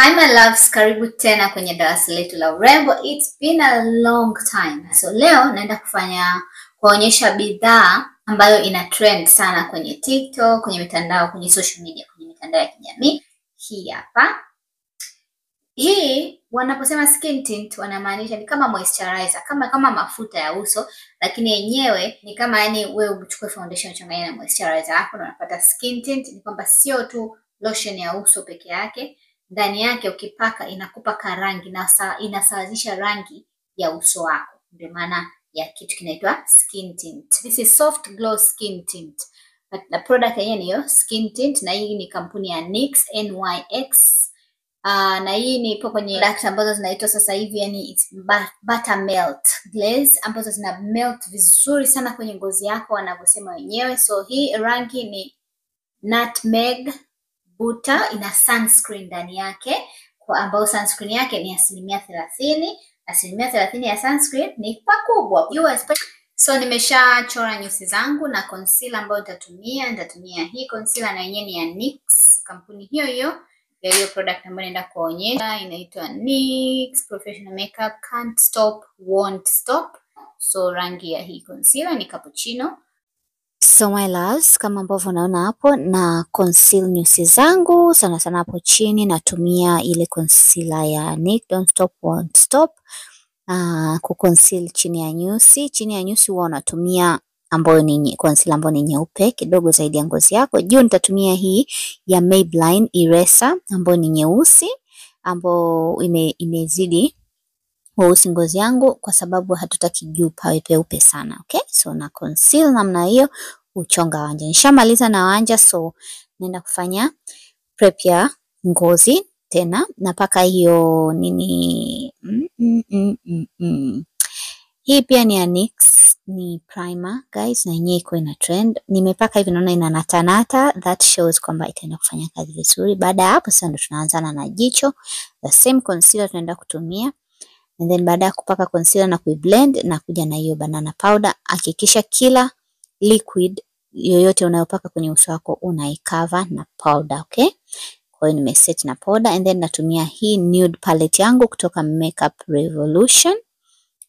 Hi my loves, karibu tena kwenye darasa letu la urembo. It's been a long time. So leo naenda kuonyesha bidhaa ambayo ina trend sana kwenye TikTok, kwenye mitandao, kwenye social media, kwenye mitandao ya kijamii. Hii hapa. Hii wanaposema skin tint wanamaanisha ni kama moisturizer, kama mafuta ya uso, lakini yenyewe ni kama yani wewe uchukue foundation uchanganye na moisturizer hapo na unapata skin tint. Ni kwamba sio tu lotion ya uso peke yake. Ndani yake ukipaka inakupa karangi na inasawazisha rangi ya uso wako. Ndio maana ya kitu kinaitwa skin tint. This is soft glow skin tint. Na product yenyewe ni hiyo skin tint, na hii ni kampuni ya NYX, NYX. Na hii ni ipo kwenye products ambazo zinaitwa sasa hivi yani it's butter melt glaze, ambazo zina melt vizuri sana kwenye ngozi yako wanavyosema wenyewe. So hii rangi ni nutmeg butter, ina sunscreen ndani yake, kwa ambao sunscreen yake ni 30%. 30% ya sunscreen ni pakubwa. So nimeshachora nyusi zangu na concealer ambayo nitatumia hii concealer na yenyewe ni ya NYX, kampuni hiyo ya hiyo product ambayo naenda kuonyesha inaitwa NYX Professional Makeup Can't Stop Won't Stop. So rangi ya hii concealer ni cappuccino. So my loves, kama ambavyo unaona hapo na conceal nyusi zangu sana hapo chini, natumia ile concealer ya NYX Don't Stop Won't Stop kuconceal chini ya nyusi huwa unatumia ambayo ni concealer ambayo ni nyeupe kidogo zaidi ya ngozi yako. Juu nitatumia hii ya Maybelline Eraser ambayo ni nyeusi, ambayo imezidi weusi ngozi yangu kwa sababu hatutaki juu pawe peupe sana. Okay, so na conceal namna hiyo, uchonga wanja. Nishamaliza na wanja, so naenda kufanya prep ya ngozi tena. Napaka hiyo nini hii pia ni ya NYX, ni primer guys, na yenyewe iko ina trend. Nimepaka hivi naona ina natanata, that shows kwamba itaenda kufanya kazi vizuri. Baada ya hapo sasa ndo tunaanzana na jicho. The same concealer tunaenda kutumia. And then baada ya kupaka concealer na kuiblend na kuja na hiyo banana powder. Hakikisha kila liquid yoyote unayopaka kwenye uso wako unaicover na powder, okay? Kwa hiyo nimeset na powder, and then natumia hii nude palette yangu kutoka Makeup Revolution.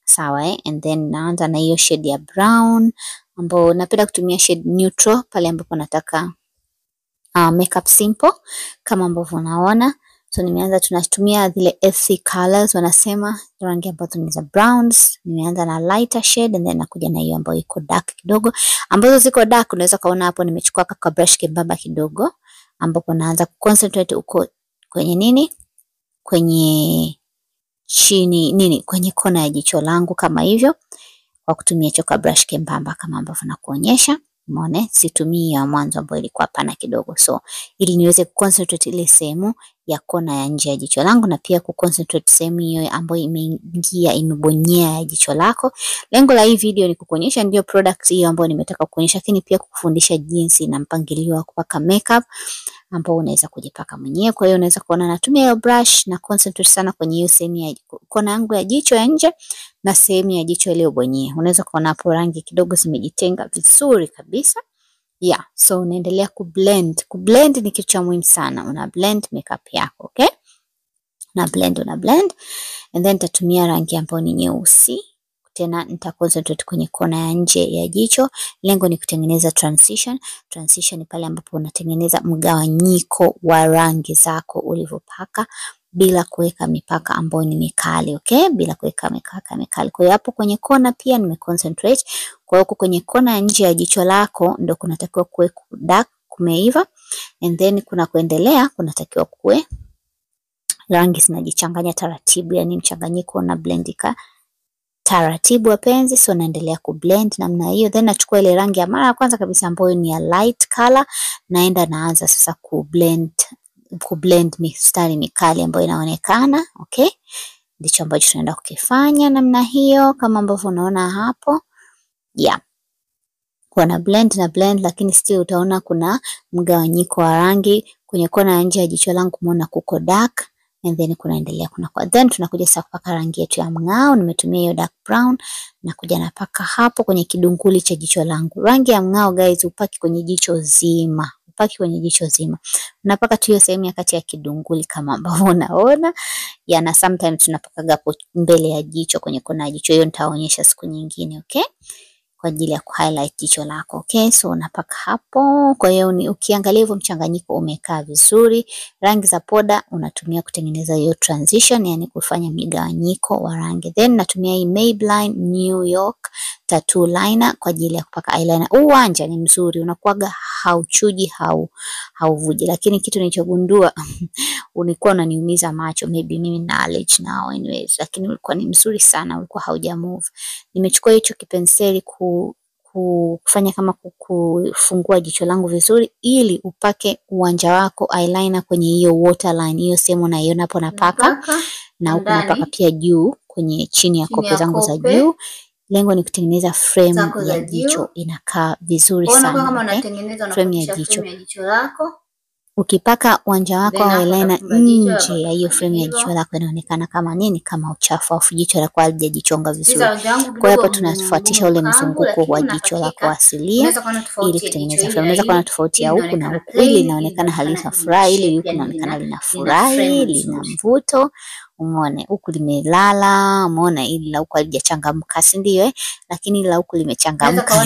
Sawa and then naanza na hiyo shade ya brown, ambapo napenda kutumia shade neutral pale ambapo nataka makeup simple kama ambavyo unaona. So nimeanza, tunatumia zile earthy colors wanasema, rangi ambazo ni za browns. Nimeanza na lighter shade and then nakuja na hiyo ambayo iko dark kidogo. Ambazo ziko dark unaweza kaona hapo nimechukua kaka brush kembamba kidogo, ambapo naanza kuconcentrate uko kwenye nini? Kwenye chini kwenye kona ya jicho langu kama hivyo, kwa kutumia choka brush kembamba kama ambavyo nakuonyesha. Umeona situmii ya mwanzo ambayo ilikuwa pana kidogo, so ili niweze kuconcentrate ile sehemu ya kona ya nje ya jicho langu, na pia kuconcentrate sehemu hiyo ambayo imebonyea ya jicho lako. Lengo la hii video ni kukuonyesha ndio product hiyo ambayo nimetaka kukuonyesha, lakini pia kukufundisha jinsi na mpangilio wa kupaka makeup ambao unaweza kujipaka mwenyewe. Kwa hiyo unaweza kuona natumia hiyo brush na concentrate sana kwenye hiyo sehemu ya kona yangu ya jicho ya nje na sehemu ya jicho ile bonyea. Unaweza kuona hapo rangi kidogo zimejitenga vizuri kabisa. Yeah, so unaendelea kublend. Kublend ni kitu cha muhimu sana. Una blend makeup yako, okay? Una blend and then nitatumia rangi ambayo ni nyeusi. Tena nitaconcentrate kwenye kona ya nje ya jicho. Lengo ni kutengeneza transition. Transition ni pale ambapo unatengeneza mgawanyiko wa rangi zako ulivyopaka bila kuweka mipaka ambayo ni mikali, okay? Bila kuweka mipaka mikali. Kwa hiyo hapo kwenye kona pia nimeconcentrate. Kwa hiyo kwenye kona ya nje ya jicho lako ndio kunatakiwa kuwe dark, kumeiva, and then kuna kuendelea kunatakiwa kuwe rangi zinajichanganya taratibu, yani mchanganyiko na blendika taratibu wapenzi. So naendelea kublend namna hiyo, then nachukua ile rangi ya mara ya kwanza kabisa ambayo ni ya light color, naenda naanza sasa kublend mistari mikali ambayo inaonekana, okay? Ndicho ambacho tunaenda kukifanya namna hiyo kama ambavyo unaona hapo. Yeah. Kuna blend, lakini still utaona kuna mgawanyiko wa rangi kwenye kona ya nje ya jicho langu, umeona kuko dark, and then kunaendelea then tunakuja sasa kupaka rangi yetu ya mng'ao. Nimetumia hiyo dark brown na kuja napaka hapo kwenye kidunguli cha jicho langu. Rangi ya mng'ao guys upaki kwenye jicho zima, upaki kwenye jicho zima. Unapaka tu hiyo sehemu ya kati ya kidunguli kama ambavyo unaona. Na sometimes tunapakaga hapo mbele ya jicho kwenye kona ya jicho. Hiyo nitaonyesha siku nyingine, okay? Kwa ajili ya ku-highlight jicho lako, okay? So unapaka hapo. Kwa hiyo ukiangalia hivyo mchanganyiko umekaa vizuri. Rangi za poda unatumia kutengeneza hiyo transition, yani kufanya migawanyiko wa rangi. Then natumia hii Maybelline New York Tattoo Liner kwa ajili ya kupaka eyeliner. Uwanja ni mzuri, unakuwaga hauchuji, hauvuji. Lakini kitu nilichogundua ulikuwa unaniumiza macho, maybe mimi na allergy now anyways, lakini ulikuwa ni mzuri sana, ulikuwa hauja move. Nimechukua hicho kipenseli kufanya kama kufungua jicho langu vizuri, ili upake uwanja wako eyeliner kwenye hiyo waterline, hiyo sehemu unaiona hapo napaka, na huko napaka pia juu kwenye chini ya kope zangu za juu. Lengo ni kutengeneza frame ya jicho, inakaa vizuri sana. Kama unatengeneza frame ya jicho lako, ukipaka uwanja wako eyeliner nje ya hiyo frame ya jicho lako, inaonekana kama nini? Kama uchafu, afu jicho lako halijajichonga vizuri. Kwa hiyo hapa tunafuatisha ule mzunguko wa jicho lako asilia ili kutengeneza frame. Unaweza kuona tofauti ya huku na huku, ili inaonekana halina furaha, ili huku inaonekana lina furahi, lina mvuto. Umeona huku limelala, umeona ili la huku halijachangamka, si ndio? Lakini la huku limechangamka,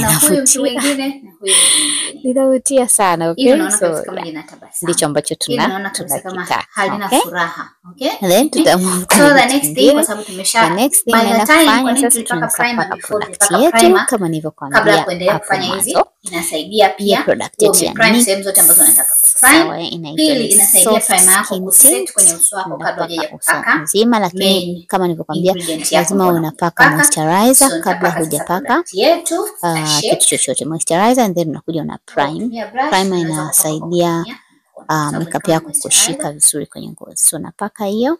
linavutia sana, okay? So ndicho ambacho tunakitaka, halina furaha, okay? Then tutamove kwa the next thing, kwa sababu tumesha naenda kufanya sasa, tunapaka product yetu kama nilivyokuambia hapo mwanzo. Inasaidia pia product yetu prime sehemu zote ambazo unataka kuprime. Pili, inasaidia primer yako kuset kwenye uso wako kabla hujapaka nzima, lakini kama nilivyokuambia lazima unapaka moisturizer kabla hujapaka kitu chochote. Moisturizer and then unakuja una prime. Primer inasaidia makeup yako kushika vizuri kwenye ngozi. So napaka hiyo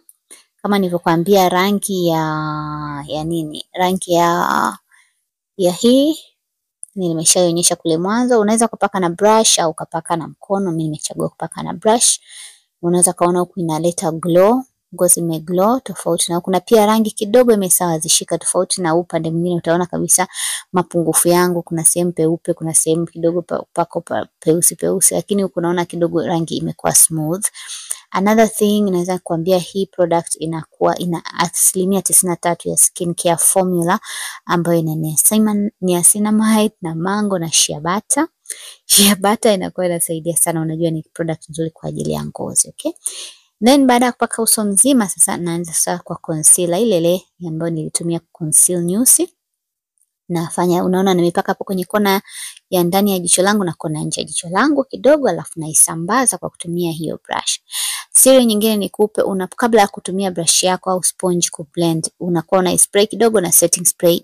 kama nilivyokuambia, rangi ya nini? Rangi ya hii nimeshaonyesha kule mwanzo. Unaweza kupaka na brush au kupaka na mkono. Mimi nimechagua kupaka na brush. Unaweza kaona huku inaleta glow, ngozi imeglow tofauti na kuna pia rangi kidogo imesawazishika tofauti na upande mwingine. Utaona kabisa mapungufu yangu, kuna sehemu peupe, kuna sehemu kidogo pako peusi, lakini huku unaona kidogo rangi imekuwa smooth. Another thing naweza kuambia, hii product inakuwa ina 93% ya skincare formula ambayo ina niacinamide na mango na shea butter. Shea butter inakuwa inasaidia sana, unajua ni product nzuri kwa ajili ya ngozi, okay? Then baada ya kupaka uso mzima, sasa naanza sasa kwa concealer ile ambayo nilitumia conceal nyusi. Nafanya, unaona nimepaka hapo kwenye kona ya ndani ya jicho langu na kona nje ya jicho langu kidogo, alafu naisambaza kwa kutumia hiyo brush. Siri nyingine ni kupe, kabla ya kutumia brush yako au sponge ku blend, unakuwa una spray kidogo na setting spray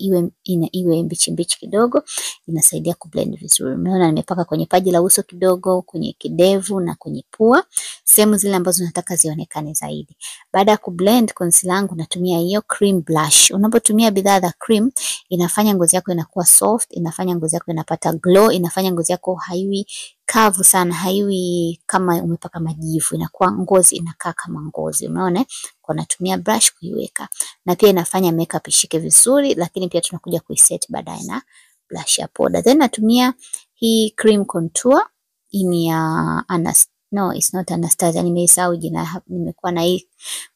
iwe mbichi kidogo, inasaidia ku blend vizuri. Umeona nimepaka kwenye paji la uso kidogo, kwenye kidevu na kwenye pua, sehemu zile ambazo nataka zionekane zaidi. Baada ya ku blend concealer yangu, natumia hiyo cream blush. Unapotumia bidhaa za cream, inafanya ngozi yako inakuwa soft, inafanya ngozi yako inapata glow, inafanya ngozi yako haiwi kavu sana, haiwi kama umepaka majivu, inakuwa ngozi inakaa kama ngozi. Umeona? Kwa natumia brush kuiweka, na pia inafanya makeup ishike vizuri, lakini pia tunakuja kuiset baadaye na blush ya powder. Then natumia hii cream contour, ini ya no, it's not Anastasia, nimeisahau jina, nimekuwa na hii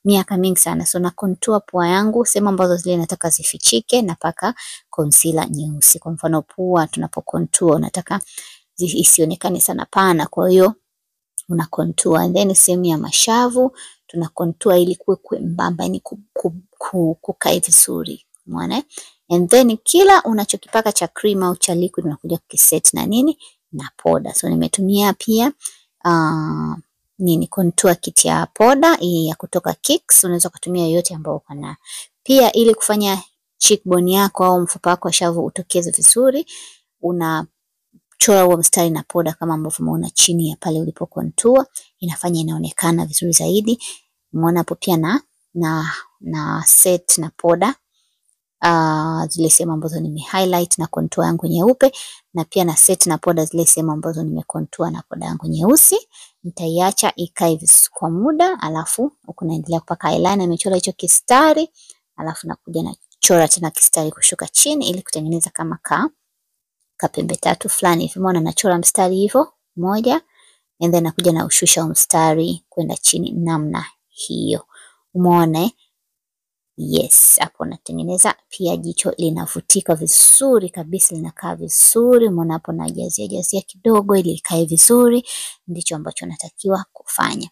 miaka mingi sana. So na contour pua yangu, sehemu ambazo zile nataka zifichike, napaka concealer nyeusi. Kwa mfano pua tunapo contour unataka isionekane sana pana, kwa hiyo una contour. And then sehemu ya mashavu tuna contour ili kuwe mbamba, yani kukae vizuri, umeona? And then kila unachokipaka cha cream au cha liquid unakuja kukiset na nini? Na powder. So nimetumia pia contour kit ya powder hii ya kutoka Kicks. Unaweza kutumia yoyote ambayo uko nayo. Pia ili kufanya cheekbone yako au mfupa wako wa shavu utokeze vizuri, unachora huo mstari na powder kama ambavyo umeona chini ya pale ulipo contour, inafanya inaonekana vizuri zaidi. Umeona hapo pia na set na powder zile sehemu ambazo nime highlight na contour yangu nyeupe, na pia na set na powder zile sehemu ambazo nime contour na powder yangu nyeusi. Nitaiacha ikae kwa muda, alafu huko naendelea kupaka eyeliner. Nimechora hicho kistari, alafu nakuja na chora tena kistari kushuka chini ili kutengeneza kama pembe tatu fulani hivi. Umeona nachora mstari hivyo, 1 and then nakuja na ushusha mstari kwenda chini namna hiyo. Umeona? Yes, hapo natengeneza pia jicho linavutika vizuri kabisa, linakaa vizuri. Umeona hapo najazia kidogo ili ikae vizuri, ndicho ambacho natakiwa kufanya.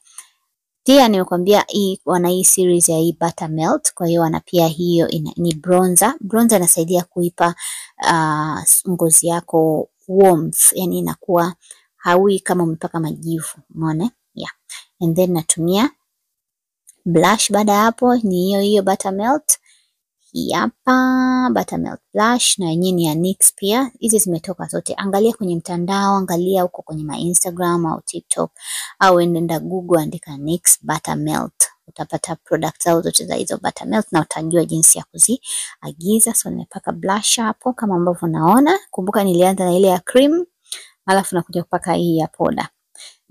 Pia nimekwambia wana hii series ya hii Buttermelt, kwa hiyo wana pia hiyo ni bronzer. Bronzer inasaidia kuipa ngozi yako warmth, yani inakuwa haui kama umepaka majivu. Umeona? Yeah. And then natumia blush baada ya hapo, ni hiyo Buttermelt. Hii hapa Buttermelt blush na yenyewe ni ya NYX pia. Hizi zimetoka zote. Angalia kwenye mtandao, angalia huko kwenye Instagram au TikTok au nenda Google, andika NYX Buttermelt. Utapata products zao zote za hizo Buttermelt na utajua jinsi ya kuziagiza. So nimepaka blush hapo kama ambavyo naona. Kumbuka nilianza na ile ya cream, alafu nakuja kupaka hii ya powder.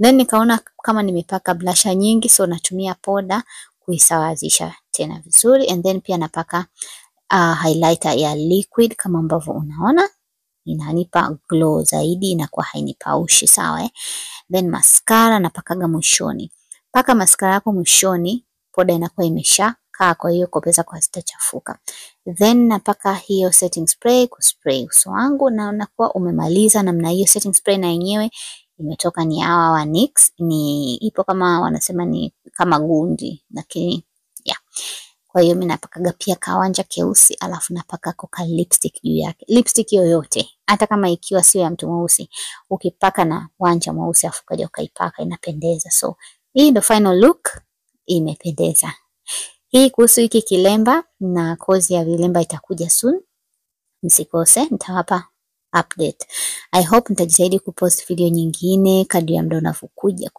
Then nikaona kama nimepaka blush nyingi, so natumia powder kuisawazisha tena vizuri. And then pia napaka highlighter ya liquid kama ambavyo unaona, inanipa glow zaidi, inakuwa hainipaushi, sawa. Then mascara napakaga mwishoni. Paka mascara yako mwishoni, powder inakuwa imeshakaa, kwa hiyo kopeza kwa sitachafuka. Then napaka hiyo setting spray kuspray uso wangu, na unakuwa umemaliza namna hiyo. Setting spray na yenyewe imetoka ni hawa wa NYX, ni ipo kama wanasema ni kama gundi, lakini yeah. Kwa hiyo mimi napakaga pia kawanja keusi, alafu napaka koka lipstick juu yake. Lipstick yoyote, hata kama ikiwa sio ya mtu mweusi, ukipaka na wanja mweusi afu kaja ukaipaka inapendeza. So hii ndio final look, imependeza. Hii kuhusu hiki kilemba na kozi ya vilemba itakuja soon. Msikose, nitawapa update. I hope nitajitahidi kupost video nyingine kadri ya muda unavyokuja.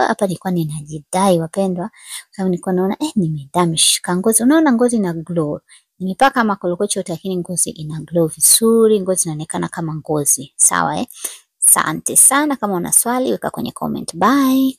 Hapa nilikuwa ninajidai wapendwa, sababu nilikuwa naona nimedamish ngozi. Unaona ngozi ina glow. Nimepaka makolokocho lakini ngozi ina glow vizuri, ngozi inaonekana kama ngozi. Sawa Asante sana, kama una swali weka kwenye comment. Bye.